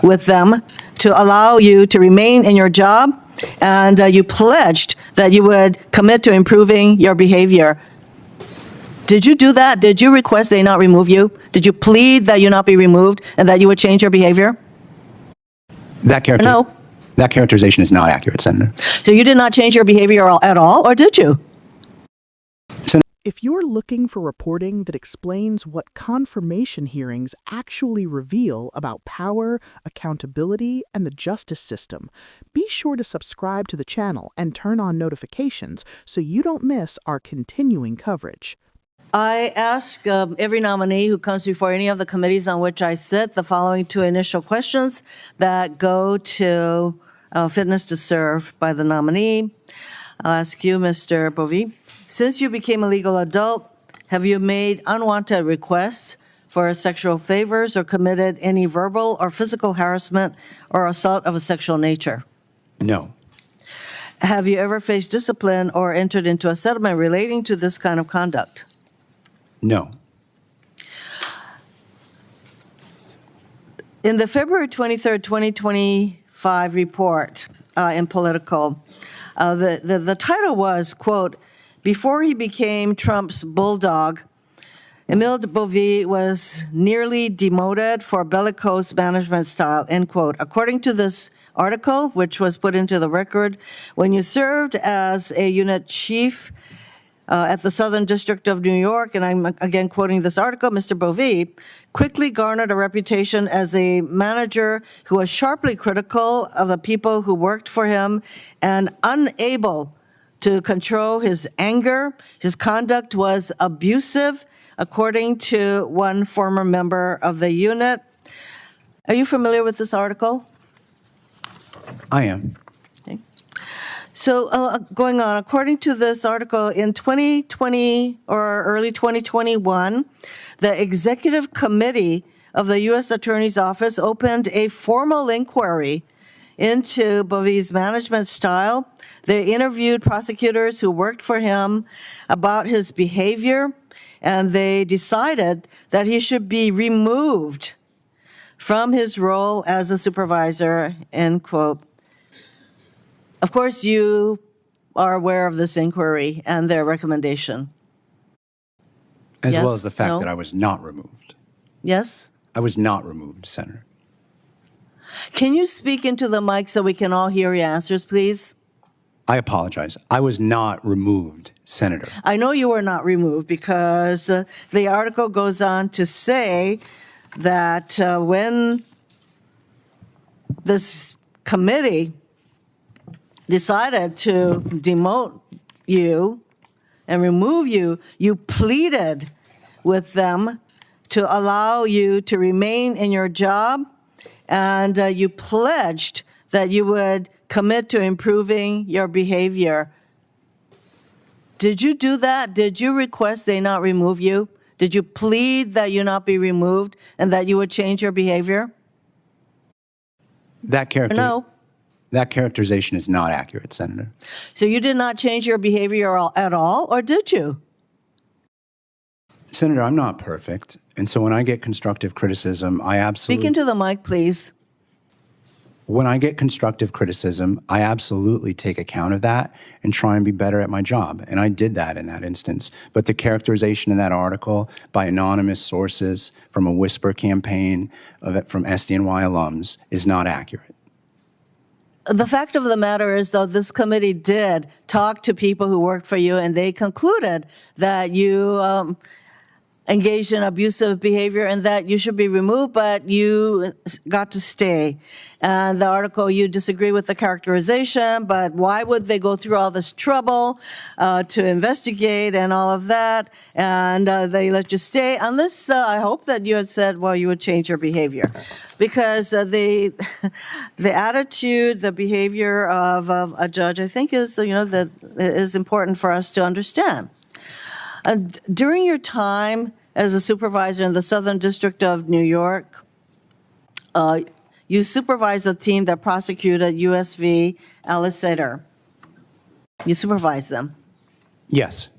with them to allow you to remain in your job, and you pledged that you would commit to improving your behavior. Did you do that? Did you request they not remove you? Did you plead that you not be removed and that you would change your behavior? That characterization is not accurate, Senator. So you did not change your behavior at all, or did you? If you're looking for reporting that explains what confirmation hearings actually reveal about power, accountability, and the justice system, be sure to subscribe to the channel and turn on notifications so you don't miss our continuing coverage. I ask every nominee who comes before any of the committees on which I sit the following two initial questions that go to fitness to serve by the nominee. I'll ask you, Mr. Bove. Since you became a legal adult, have you made unwanted requests for sexual favors or committed any verbal or physical harassment or assault of a sexual nature? No. Have you ever faced discipline or entered into a settlement relating to this kind of conduct? No. In the February 23rd, 2025 report in Politico, the title was, quote, "Before he became Trump's bulldog, Emil Bove was nearly demoted for bellicose management style," end quote. According to this article, which was put into the record, when you served as a unit chief at the Southern District of New York, and I'm again quoting this article, Mr. Bove quickly garnered a reputation as a manager who was sharply critical of the people who worked for him and unable to control his anger. His conduct was abusive, according to one former member of the unit. Are you familiar with this article? I am. Okay. So going on, according to this article, in 2020 or early 2021, the Executive Committee of the U.S. Attorney's Office opened a formal inquiry into Bove's management style. They interviewed prosecutors who worked for him about his behavior, and they decided that he should be removed from his role as a supervisor, end quote. Of course, you are aware of this inquiry and their recommendation. As Yes? well as the fact No? that I was not removed. Yes? I was not removed, Senator. Can you speak into the mic so we can all hear your answers, please? I apologize. I was not removed, Senator. I know you were not removed because the article goes on to say that when this committee decided to demote you and remove you, you pleaded with them to allow you to remain in your job, and you pledged that you would commit to improving your behavior. Did you do that? Did you request they not remove you? Did you plead that you not be removed and that you would change your behavior? That characterization is not accurate, Senator. So you did not change your behavior at all, or did you? Senator, I'm not perfect, and so when I get constructive criticism, I absolutely... Speak into the mic, please. When I get constructive criticism, I absolutely take account of that and try and be better at my job, and I did that in that instance. But the characterization in that article by anonymous sources from a whisper campaign from SDNY alums is not accurate. The fact of the matter is, though, this committee did talk to people who worked for you, and they concluded that you engaged in abusive behavior and that you should be removed, but you got to stay. And the article, you disagree with the characterization, but why would they go through all this trouble to investigate and all of that, and they let you stay, unless I hope that you had said, well, you would change your behavior. Because the attitude, the behavior of a judge, I think is, that is important for us to understand. During your time as a supervisor in the Southern District of New York, you supervised a team that prosecuted U.S. v. Alisater. You supervised them. Yes.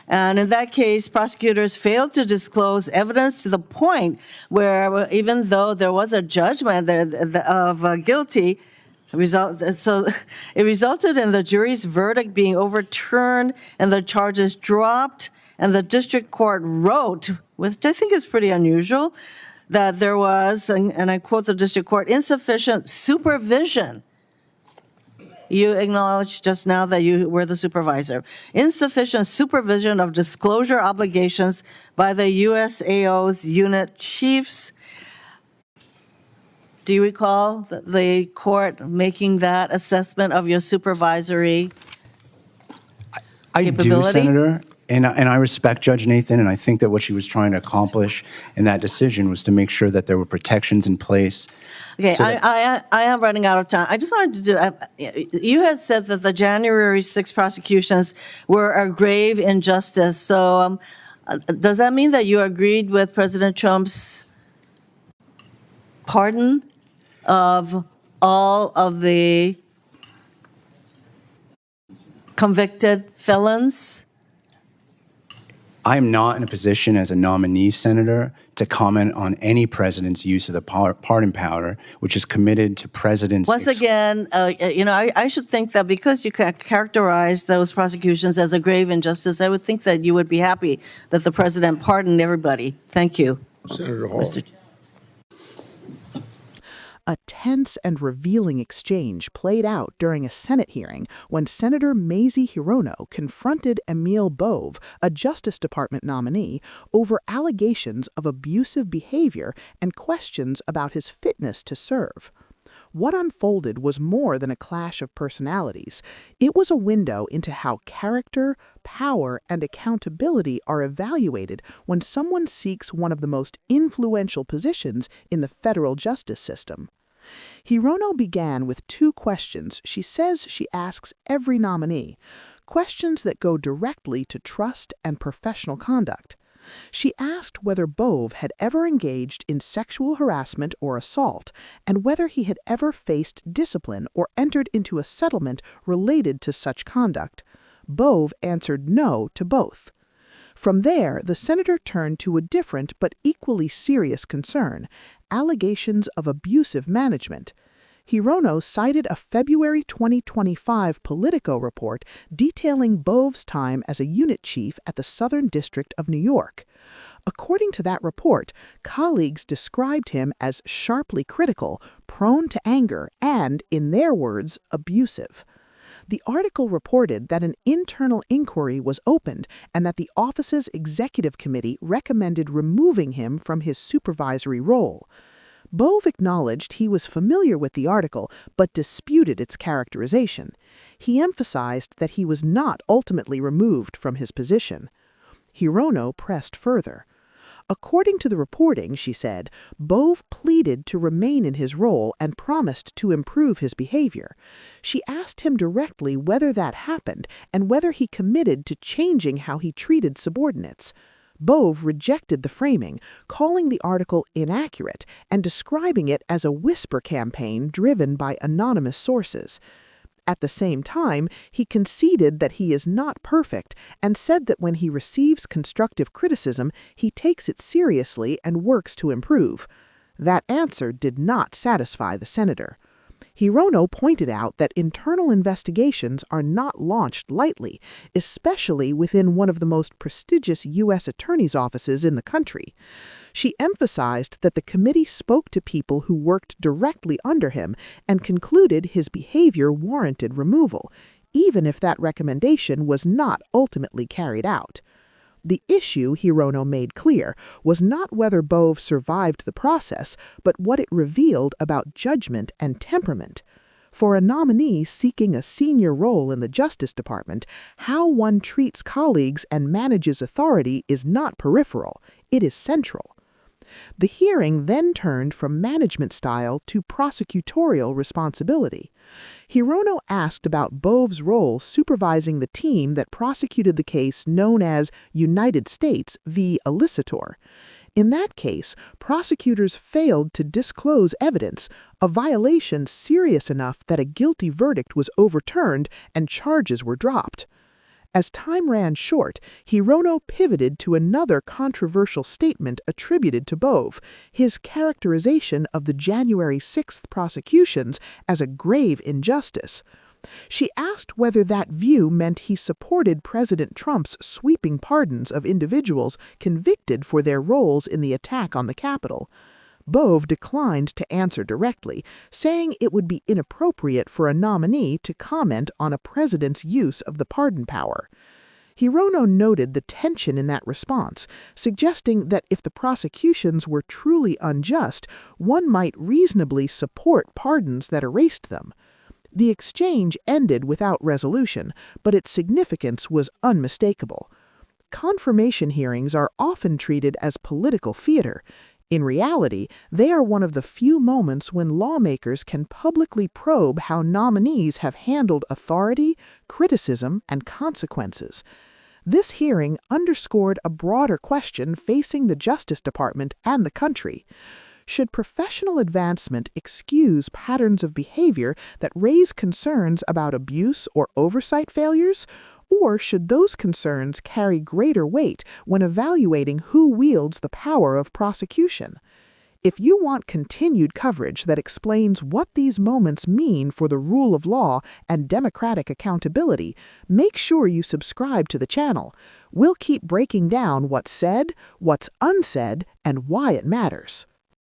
And in that case, prosecutors failed to disclose evidence to the point where, even though there was a judgment of guilty, so it resulted in the jury's verdict being overturned and the charges dropped, and the district court wrote, which I think is pretty unusual, that there was, and I quote the district court, insufficient supervision. You acknowledged just now that you were the supervisor. Insufficient supervision of disclosure obligations by the USAO's unit chiefs. Do you recall the court making that assessment of your supervisory I do, capability? Senator, and I respect Judge Nathan, and I think that what she was trying to accomplish in that decision was to make sure that there were protections in place. Okay, so that- I am running out of time. I just wanted to do, you had said that the January 6 prosecutions were a grave injustice. So does that mean that you agreed with President Trump's pardon of all of the convicted felons? I am not in a position as a nominee, Senator, to comment on any president's use of the pardon power, which is committed to presidents. Once again, I should think that because you characterize those prosecutions as a grave injustice, I would think that you would be happy that the president pardoned everybody. Thank you. Senator Hall. A tense and revealing exchange played out during a Senate hearing when Senator Mazie Hriono confronted Emil Bove, a Justice Department nominee, over allegations of abusive behavior and questions about his fitness to serve. What unfolded was more than a clash of personalities. It was a window into how character, power, and accountability are evaluated when someone seeks one of the most influential positions in the federal justice system. Hriono began with two questions she says she asks every nominee, questions that go directly to trust and professional conduct. She asked whether Bove had ever engaged in sexual harassment or assault, and whether he had ever faced discipline or entered into a settlement related to such conduct. Bove answered no to both. From there, the senator turned to a different but equally serious concern, allegations of abusive management. Hriono cited a February 2025 Politico report detailing Bove's time as a unit chief at the Southern District of New York. According to that report, colleagues described him as sharply critical, prone to anger, and, in their words, abusive. The article reported that an internal inquiry was opened and that the office's executive committee recommended removing him from his supervisory role. Bove acknowledged he was familiar with the article but disputed its characterization. He emphasized that he was not ultimately removed from his position. Hriono pressed further. According to the reporting, she said, Bove pleaded to remain in his role and promised to improve his behavior. She asked him directly whether that happened and whether he committed to changing how he treated subordinates. Bove rejected the framing, calling the article inaccurate and describing it as a whisper campaign driven by anonymous sources. At the same time, he conceded that he is not perfect and said that when he receives constructive criticism, he takes it seriously and works to improve. That answer did not satisfy the senator. Hriono pointed out that internal investigations are not launched lightly, especially within one of the most prestigious U.S. attorney's offices in the country. She emphasized that the committee spoke to people who worked directly under him and concluded his behavior warranted removal, even if that recommendation was not ultimately carried out. The issue, Hriono made clear, was not whether Bove survived the process, but what it revealed about judgment and temperament. For a nominee seeking a senior role in the Justice Department, how one treats colleagues and manages authority is not peripheral, it is central. The hearing then turned from management style to prosecutorial responsibility. Hriono asked about Bove's role supervising the team that prosecuted the case known as United States v. Elicitor. In that case, prosecutors failed to disclose evidence, a violation serious enough that a guilty verdict was overturned and charges were dropped. As time ran short, Hriono pivoted to another controversial statement attributed to Bove, his characterization of the January 6th prosecutions as a grave injustice. She asked whether that view meant he supported President Trump's sweeping pardons of individuals convicted for their roles in the attack on the Capitol. Bove declined to answer directly, saying it would be inappropriate for a nominee to comment on a president's use of the pardon power. Hriono noted the tension in that response, suggesting that if the prosecutions were truly unjust, one might reasonably support pardons that erased them. The exchange ended without resolution, but its significance was unmistakable. Confirmation hearings are often treated as political theater. In reality, they are one of the few moments when lawmakers can publicly probe how nominees have handled authority, criticism, and consequences. This hearing underscored a broader question facing the Justice Department and the country. Should professional advancement excuse patterns of behavior that raise concerns about abuse or oversight failures? Or should those concerns carry greater weight when evaluating who wields the power of prosecution? If you want continued coverage that explains what these moments mean for the rule of law and democratic accountability, make sure you subscribe to the channel. We'll keep breaking down what's said, what's unsaid, and why it matters.